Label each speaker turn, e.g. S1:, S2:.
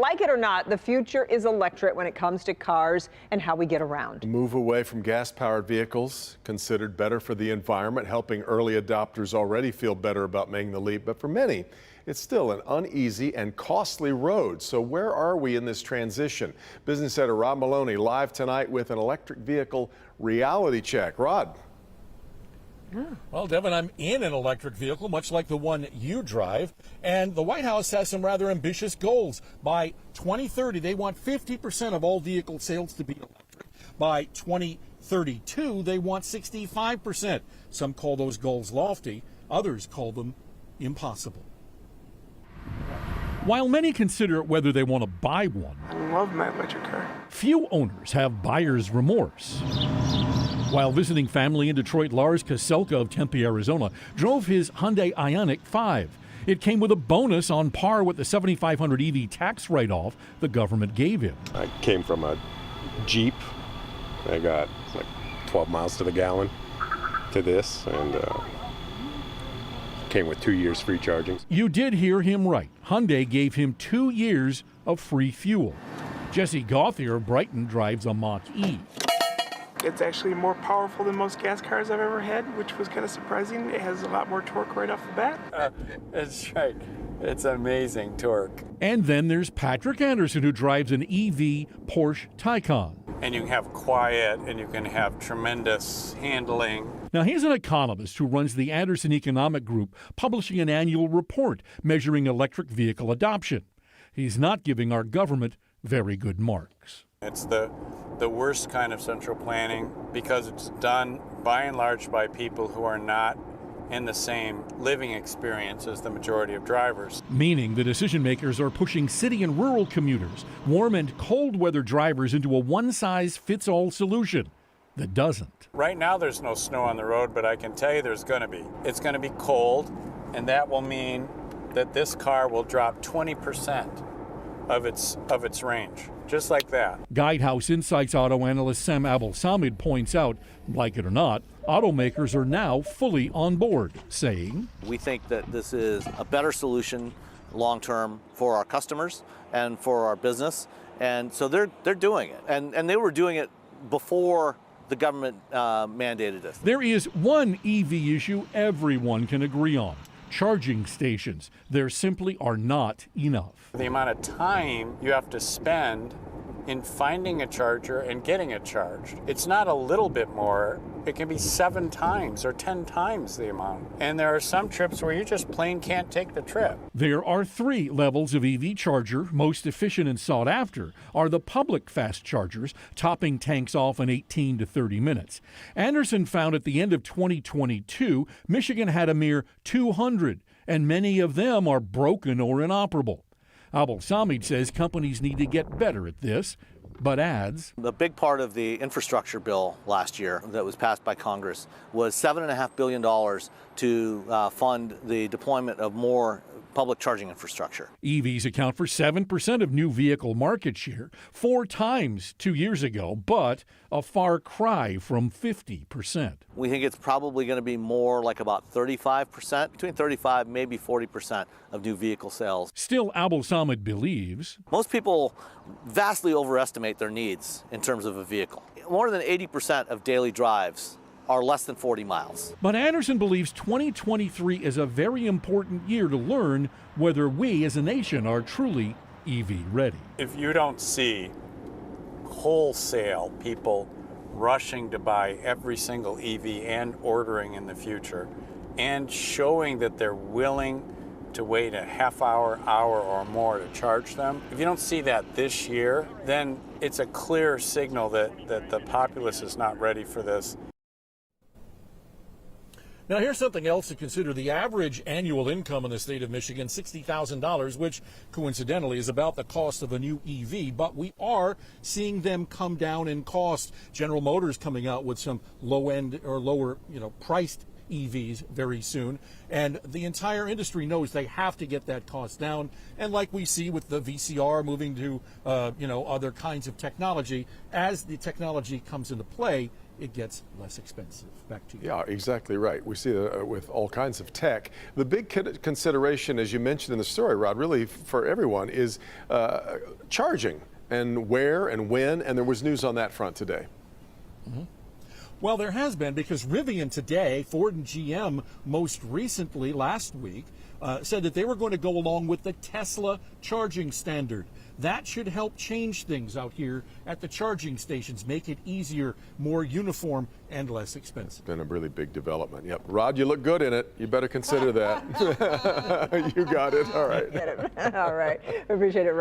S1: like it or not, the future is electric when it comes to cars and how we get around.
S2: Move away from gas-powered vehicles, considered better for the environment, helping early adopters already feel better about making the leap. But for many, it's still an uneasy and costly road. So where are we in this transition? Business editor Rod Maloney live tonight with an electric vehicle reality check. Rod.
S3: Well, Devin, I'm in an electric vehicle, much like the one you drive, and the White House has some rather ambitious goals. By 2030, they want 50% of all vehicle sales to be electric. By 2032, they want 65%. Some call those goals lofty, others call them impossible. While many consider whether they want to buy one,
S4: I love my electric car.
S3: Few owners have buyer's remorse. While visiting family in Detroit, Lars Kaselka of Tempe, Arizona, drove his Hyundai Ioniq 5. It came with a bonus on par with the $7,500 EV tax write-off the government gave him.
S5: I came from a Jeep. I got like 12 miles to the gallon to this, and came with 2 years free charging.
S3: You did hear him right. Hyundai gave him 2 years of free fuel. Jesse Gauthier of Brighton drives a Mach-E.
S4: It's actually more powerful than most gas cars I've ever had, which was kind of surprising. It has a lot more torque right off the bat.
S6: That's right. It's amazing torque.
S3: And then there's Patrick Anderson, who drives an EV Porsche Taycan.
S6: And you can have quiet, and you can have tremendous handling.
S3: Now, he's an economist who runs the Anderson Economic Group, publishing an annual report measuring electric vehicle adoption. He's not giving our government very good marks.
S6: It's the worst kind of central planning because it's done by and large by people who are not in the same living experience as the majority of drivers.
S3: Meaning the decision makers are pushing city and rural commuters, warm and cold weather drivers into a one-size-fits-all solution that doesn't.
S6: Right now there's no snow on the road, but I can tell you there's going to be. It's going to be cold, and that will mean that this car will drop 20% of its range, just like that.
S3: Guidehouse Insights auto analyst Sam Abel-Samid points out, like it or not, automakers are now fully on board, saying,
S7: "We think that this is a better solution long-term for our customers and for our business, and so they're doing it, and they were doing it before the government mandated this."
S3: There is one EV issue everyone can agree on: charging stations. There simply are not enough.
S6: The amount of time you have to spend in finding a charger and getting it charged, it's not a little bit more. It can be 7 times or 10 times the amount. And there are some trips where you just plain can't take the trip.
S3: There are 3 levels of EV charger. Most efficient and sought after are the public fast chargers, topping tanks off in 18 to 30 minutes. Anderson found at the end of 2022, Michigan had a mere 200, and many of them are broken or inoperable. Abel-Samid says companies need to get better at this, but adds,
S7: the big part of the infrastructure bill last year that was passed by Congress was $7.5 billion to fund the deployment of more public charging infrastructure.
S3: EVs account for 7% of new vehicle market share, 4 times 2 years ago, but a far cry from 50%.
S7: We think it's probably going to be more like about 35%, between 35 maybe 40% of new vehicle sales.
S3: Still, Abel-Samid believes
S7: most people vastly overestimate their needs in terms of a vehicle. More than 80% of daily drives are less than 40 miles.
S3: But Anderson believes 2023 is a very important year to learn whether we as a nation are truly EV ready.
S6: If you don't see wholesale people rushing to buy every single EV and ordering in the future, and showing that they're willing to wait a half hour, hour or more to charge them, if you don't see that this year, then it's a clear signal that the populace is not ready for this.
S3: Now, here's something else to consider. The average annual income in the state of Michigan, $60,000, which coincidentally is about the cost of a new EV, but we are seeing them come down in cost. General Motors coming out with some low-end or lower, priced EVs very soon, and the entire industry knows they have to get that cost down. And like we see with the VCR moving to, other kinds of technology, as the technology comes into play, it gets less expensive. Back to you.
S2: Yeah, exactly right. We see that with all kinds of tech. The big consideration, as you mentioned in the story, Rod, really for everyone is charging, and where and when, and there was news on that front today.
S3: Well, there has been, because Rivian today, Ford and GM most recently last week, said that they were going to go along with the Tesla charging standard. That should help change things out here at the charging stations, make it easier, more uniform, and less expensive.
S2: Been a really big development. Yep. Rod, you look good in it. You better consider that. You got it. All right.
S1: All right. Appreciate it, Rod.